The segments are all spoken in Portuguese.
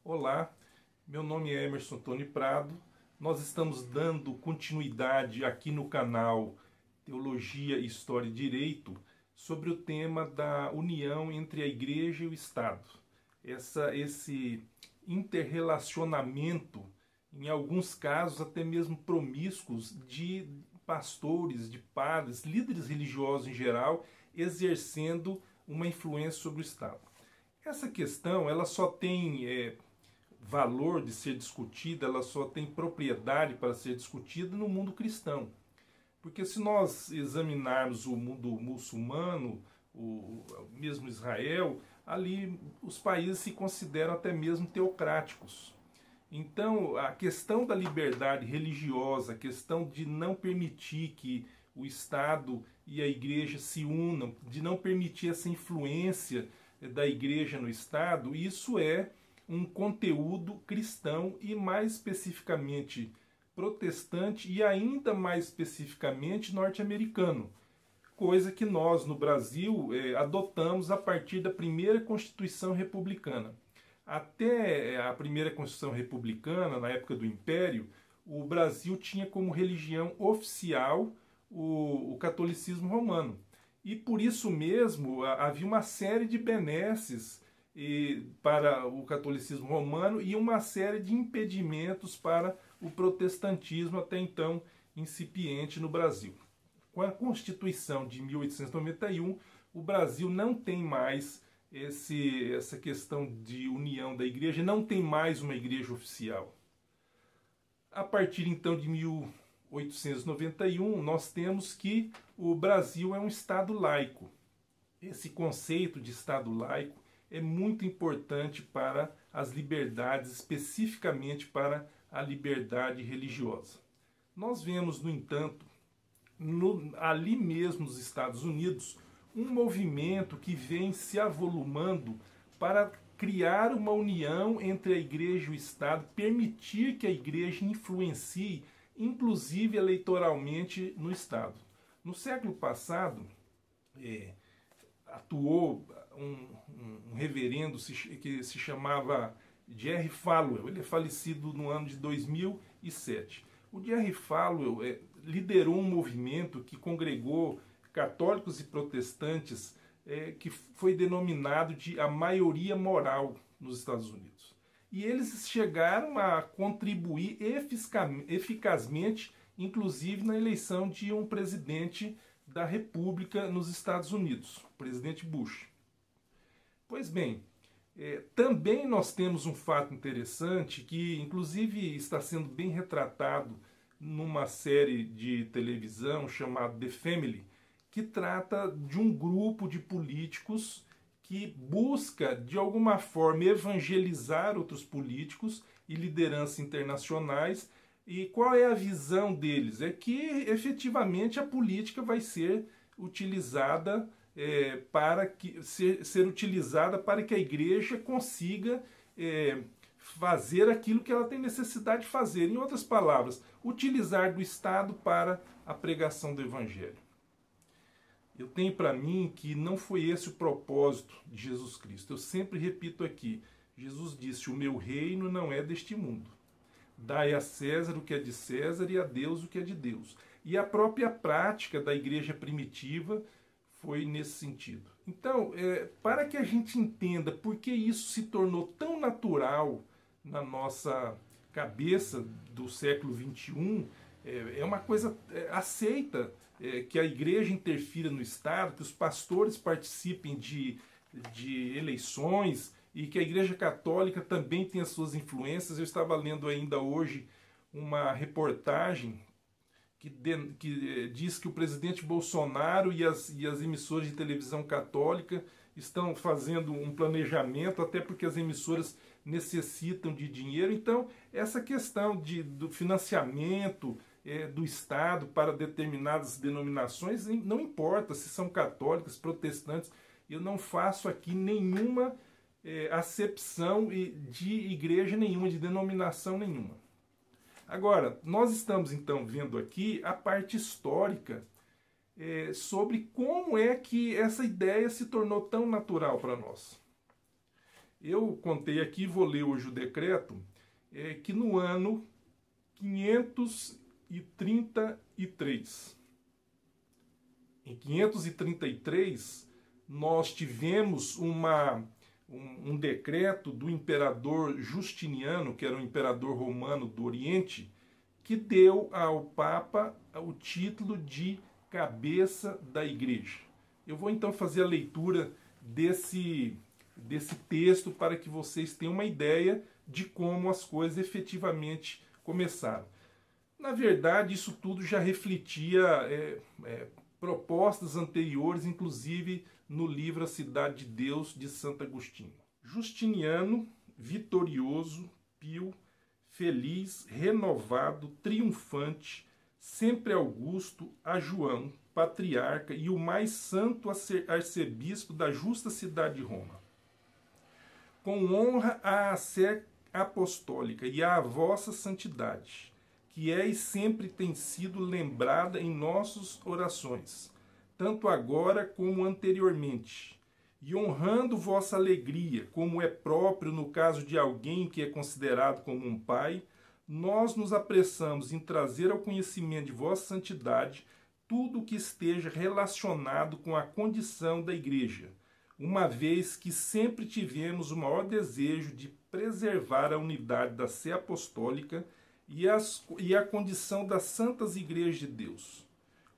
Olá, meu nome é Emerson Tony Prado. Nós estamos dando continuidade aqui no canal Teologia, História e Direito sobre o tema da união entre a Igreja e o Estado. Esse interrelacionamento, em alguns casos até mesmo promíscuos, de pastores, de padres, líderes religiosos em geral, exercendo uma influência sobre o Estado. Essa questão ela só tem valor de ser discutida, ela só tem propriedade para ser discutida no mundo cristão. Porque se nós examinarmos o mundo muçulmano, o mesmo Israel, ali os países se consideram até mesmo teocráticos. Então, a questão da liberdade religiosa, a questão de não permitir que o Estado e a Igreja se unam, de não permitir essa influência da Igreja no Estado, isso é um conteúdo cristão e mais especificamente protestante e ainda mais especificamente norte-americano, coisa que nós no Brasil adotamos a partir da primeira Constituição Republicana. Até a primeira Constituição Republicana, na época do Império, o Brasil tinha como religião oficial o catolicismo romano. E por isso mesmo havia uma série de benesses para o catolicismo romano e uma série de impedimentos para o protestantismo até então incipiente no Brasil. Com a Constituição de 1891, o Brasil não tem mais essa questão de união da igreja, não tem mais uma igreja oficial. A partir então de 1891, nós temos que o Brasil é um Estado laico. Esse conceito de Estado laico é muito importante para as liberdades, especificamente para a liberdade religiosa. Nós vemos, no entanto, ali mesmo nos Estados Unidos, um movimento que vem se avolumando para criar uma união entre a Igreja e o Estado, permitir que a Igreja influencie, inclusive eleitoralmente, no Estado. No século passado, atuou um reverendo que se chamava Jerry Falwell. Ele é falecido no ano de 2007. O Jerry Falwell liderou um movimento que congregou católicos e protestantes que foi denominado de a maioria moral nos Estados Unidos. E eles chegaram a contribuir eficazmente, inclusive na eleição de um presidente da República nos Estados Unidos, o presidente Bush. Pois bem, também nós temos um fato interessante que inclusive está sendo bem retratado numa série de televisão chamada The Family, que trata de um grupo de políticos que busca de alguma forma evangelizar outros políticos e lideranças internacionais. E qual é a visão deles? É que efetivamente a política vai ser utilizada ser utilizada para que a igreja consiga fazer aquilo que ela tem necessidade de fazer. Em outras palavras, utilizar do Estado para a pregação do Evangelho. Eu tenho para mim que não foi esse o propósito de Jesus Cristo. Eu sempre repito aqui, Jesus disse, o meu reino não é deste mundo. Dai a César o que é de César e a Deus o que é de Deus. E a própria prática da igreja primitiva foi nesse sentido. Então, para que a gente entenda por que isso se tornou tão natural na nossa cabeça do século XXI, é uma coisa aceita que a igreja interfira no Estado, que os pastores participem de eleições e que a Igreja Católica também tem as suas influências. Eu estava lendo ainda hoje uma reportagem que diz que o presidente Bolsonaro e as emissoras de televisão católica estão fazendo um planejamento, até porque as emissoras necessitam de dinheiro. Então, essa questão do financiamento do Estado para determinadas denominações, não importa se são católicas, protestantes, eu não faço aqui nenhuma acepção de igreja nenhuma, de denominação nenhuma. Agora, nós estamos então vendo aqui a parte histórica sobre como é que essa ideia se tornou tão natural para nós. Eu contei aqui, vou ler hoje o decreto, que no ano 533, em 533, nós tivemos um decreto do imperador Justiniano, que era um imperador romano do Oriente, que deu ao Papa o título de cabeça da Igreja. Eu vou então fazer a leitura desse texto para que vocês tenham uma ideia de como as coisas efetivamente começaram. Na verdade, isso tudo já refletia propostas anteriores, inclusive no livro A Cidade de Deus, de Santo Agostinho. Justiniano, vitorioso, pio, feliz, renovado, triunfante, sempre augusto, a João, patriarca e o mais santo arcebispo da justa cidade de Roma. Com honra à sé apostólica e à vossa santidade, que é e sempre tem sido lembrada em nossas orações, tanto agora como anteriormente, e honrando vossa alegria, como é próprio no caso de alguém que é considerado como um pai, nós nos apressamos em trazer ao conhecimento de vossa santidade tudo o que esteja relacionado com a condição da Igreja, uma vez que sempre tivemos o maior desejo de preservar a unidade da sé apostólica e a condição das santas igrejas de Deus,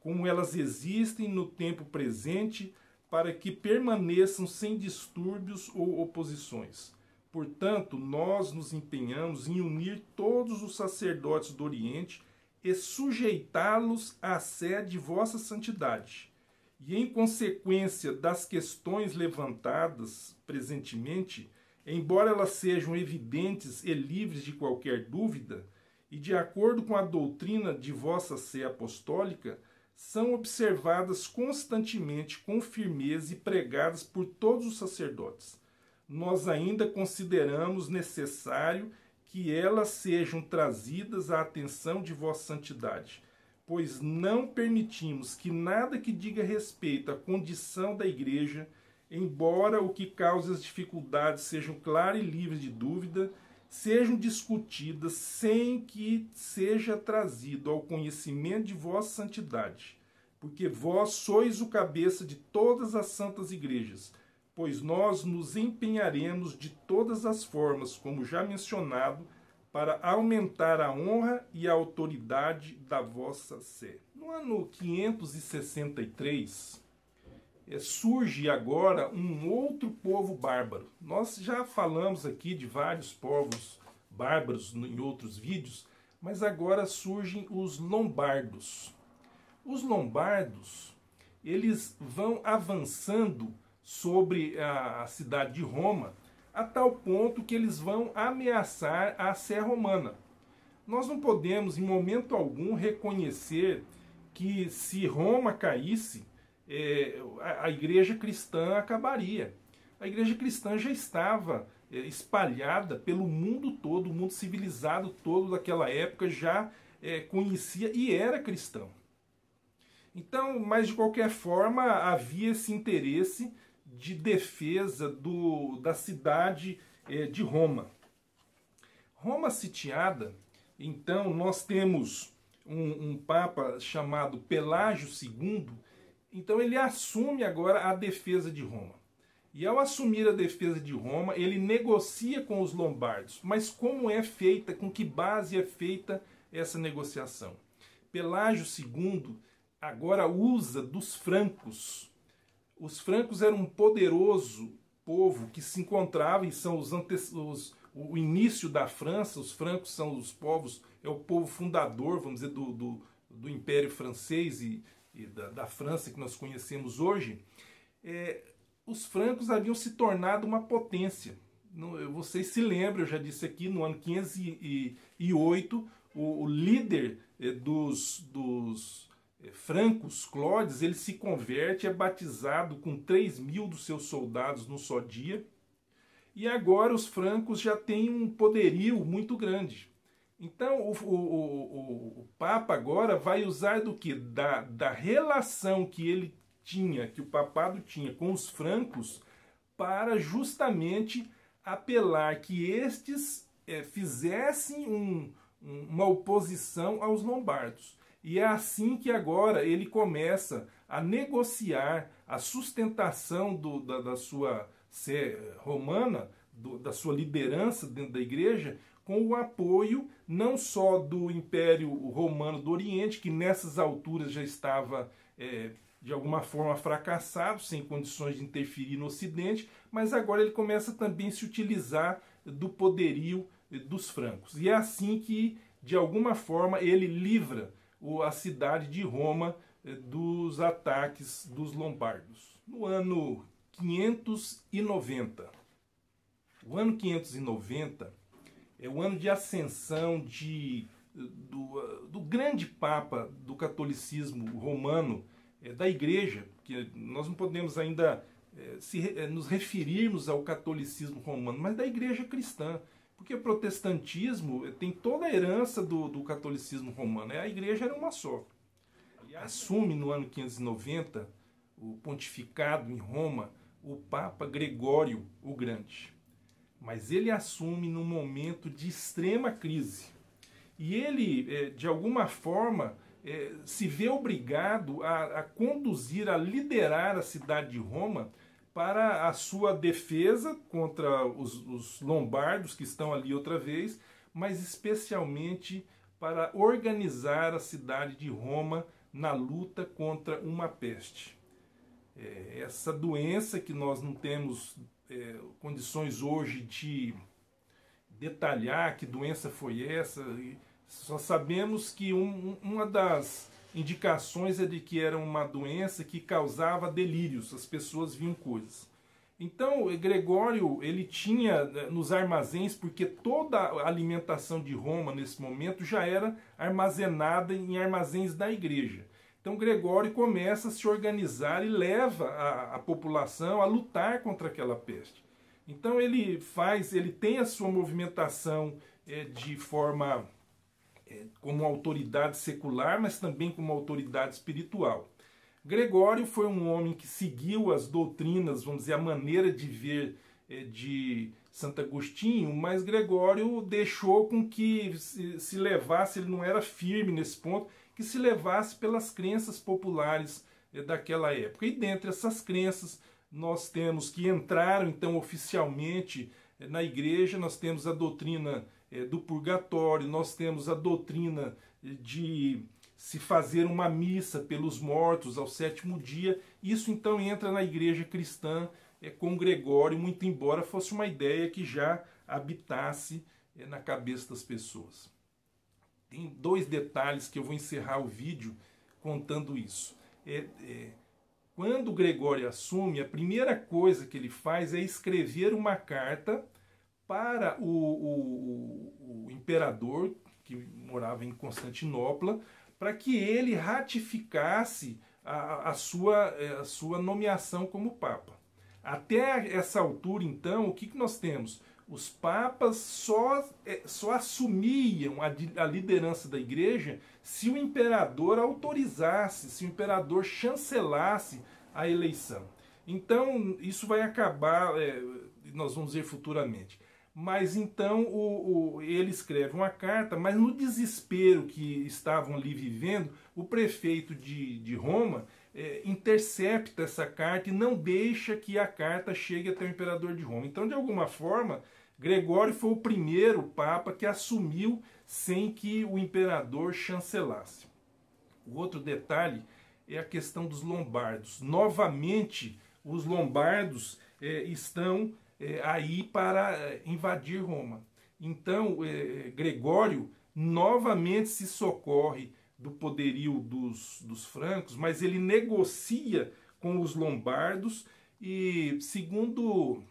como elas existem no tempo presente, para que permaneçam sem distúrbios ou oposições. Portanto, nós nos empenhamos em unir todos os sacerdotes do Oriente e sujeitá-los à sé de vossa santidade. E em consequência das questões levantadas presentemente, embora elas sejam evidentes e livres de qualquer dúvida, e de acordo com a doutrina de vossa sé apostólica, são observadas constantemente com firmeza e pregadas por todos os sacerdotes. Nós ainda consideramos necessário que elas sejam trazidas à atenção de vossa santidade, pois não permitimos que nada que diga respeito à condição da Igreja, embora o que cause as dificuldades sejam claras e livres de dúvida, sejam discutidas sem que seja trazido ao conhecimento de vossa santidade, porque vós sois o cabeça de todas as santas igrejas, pois nós nos empenharemos de todas as formas, como já mencionado, para aumentar a honra e a autoridade da vossa sé. No ano 563, surge agora um outro povo bárbaro. Nós já falamos aqui de vários povos bárbaros em outros vídeos, mas agora surgem os lombardos. Os lombardos, eles vão avançando sobre a cidade de Roma, a tal ponto que eles vão ameaçar a sé romana. Nós não podemos, em momento algum, reconhecer que se Roma caísse, a igreja cristã acabaria. A igreja cristã já estava espalhada pelo mundo todo, o mundo civilizado todo daquela época já conhecia e era cristão. Então, mas de qualquer forma, havia esse interesse de defesa da cidade de Roma. Roma sitiada, então nós temos um papa chamado Pelágio II. Então ele assume agora a defesa de Roma. E ao assumir a defesa de Roma, ele negocia com os lombardos. Mas como é feita, com que base é feita essa negociação? Pelágio II agora usa dos francos. Os francos eram um poderoso povo que se encontrava, e são o início da França. Os francos são os povos, é o povo fundador, vamos dizer, do Império Francês e da França que nós conhecemos hoje. Os francos haviam se tornado uma potência. Vocês se lembram, eu já disse aqui, no ano 508, o líder dos francos, Clodes, ele se converte, é batizado com 3.000 dos seus soldados num só dia. E agora os francos já têm um poderio muito grande. Então o Papa agora vai usar do que? Da relação que ele tinha, que o papado tinha com os francos, para justamente apelar que estes fizessem uma oposição aos lombardos. E é assim que agora ele começa a negociar a sustentação da sua sé romana, da sua liderança dentro da igreja, com o apoio não só do Império Romano do Oriente, que nessas alturas já estava de alguma forma fracassado, sem condições de interferir no Ocidente, mas agora ele começa também a se utilizar do poderio dos francos. E é assim que, de alguma forma, ele livra a cidade de Roma dos ataques dos lombardos. No ano 590. O ano 590 é o ano de ascensão do grande papa do catolicismo romano, da igreja, que nós não podemos ainda nos referirmos ao catolicismo romano, mas da igreja cristã, porque o protestantismo tem toda a herança do catolicismo romano, a igreja era uma só. Assume no ano 590 o pontificado em Roma o Papa Gregório o Grande. Mas ele assume num momento de extrema crise. E ele, de alguma forma, se vê obrigado a conduzir, a liderar a cidade de Roma para a sua defesa contra os lombardos que estão ali outra vez, mas especialmente para organizar a cidade de Roma na luta contra uma peste. Essa doença que nós não temos condições hoje de detalhar que doença foi essa, só sabemos que uma das indicações é de que era uma doença que causava delírios, as pessoas viam coisas. Então, Gregório, ele tinha nos armazéns, porque toda a alimentação de Roma nesse momento já era armazenada em armazéns da igreja. Então, Gregório começa a se organizar e leva a população a lutar contra aquela peste. Então, ele tem a sua movimentação de forma como autoridade secular, mas também como autoridade espiritual. Gregório foi um homem que seguiu as doutrinas, vamos dizer, a maneira de ver de Santo Agostinho, mas Gregório deixou com que se levasse, ele não era firme nesse ponto, que se levasse pelas crenças populares daquela época. E dentre essas crenças, nós temos que entraram então oficialmente na igreja, nós temos a doutrina do purgatório, nós temos a doutrina de se fazer uma missa pelos mortos ao sétimo dia. Isso então entra na igreja cristã com Gregório, muito embora fosse uma ideia que já habitasse na cabeça das pessoas. Tem dois detalhes que eu vou encerrar o vídeo contando isso. Quando Gregório assume, a primeira coisa que ele faz é escrever uma carta para o imperador, que morava em Constantinopla, para que ele ratificasse a sua nomeação como Papa. Até essa altura, então, o que nós temos? Os papas só assumiam a liderança da igreja se o imperador autorizasse, se o imperador chancelasse a eleição. Então, isso vai acabar, nós vamos ver futuramente. Mas então ele escreve uma carta, mas no desespero que estavam ali vivendo, o prefeito de Roma intercepta essa carta e não deixa que a carta chegue até o imperador de Roma. Então, de alguma forma, Gregório foi o primeiro papa que assumiu sem que o imperador chancelasse. O outro detalhe é a questão dos lombardos. Novamente, os lombardos estão aí para invadir Roma. Então, Gregório novamente se socorre do poderio dos francos, mas ele negocia com os lombardos e, segundo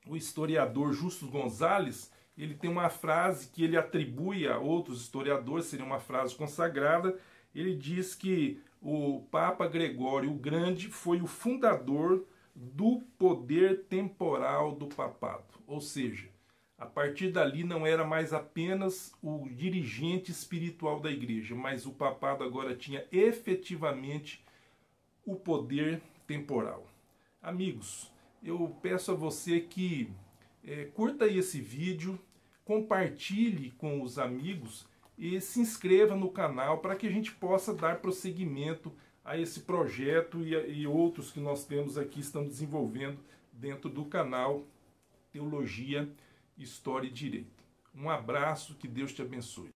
o historiador Justo Gonzalez, ele tem uma frase que ele atribui a outros historiadores, seria uma frase consagrada. Ele diz que o Papa Gregório o Grande foi o fundador do poder temporal do papado. Ou seja, a partir dali não era mais apenas o dirigente espiritual da igreja, mas o papado agora tinha efetivamente o poder temporal. Amigos, eu peço a você que Curta aí esse vídeo, compartilhe com os amigos e se inscreva no canal para que a gente possa dar prosseguimento a esse projeto e outros que nós temos aqui, estamos desenvolvendo dentro do canal Teologia, História e Direito. Um abraço, que Deus te abençoe.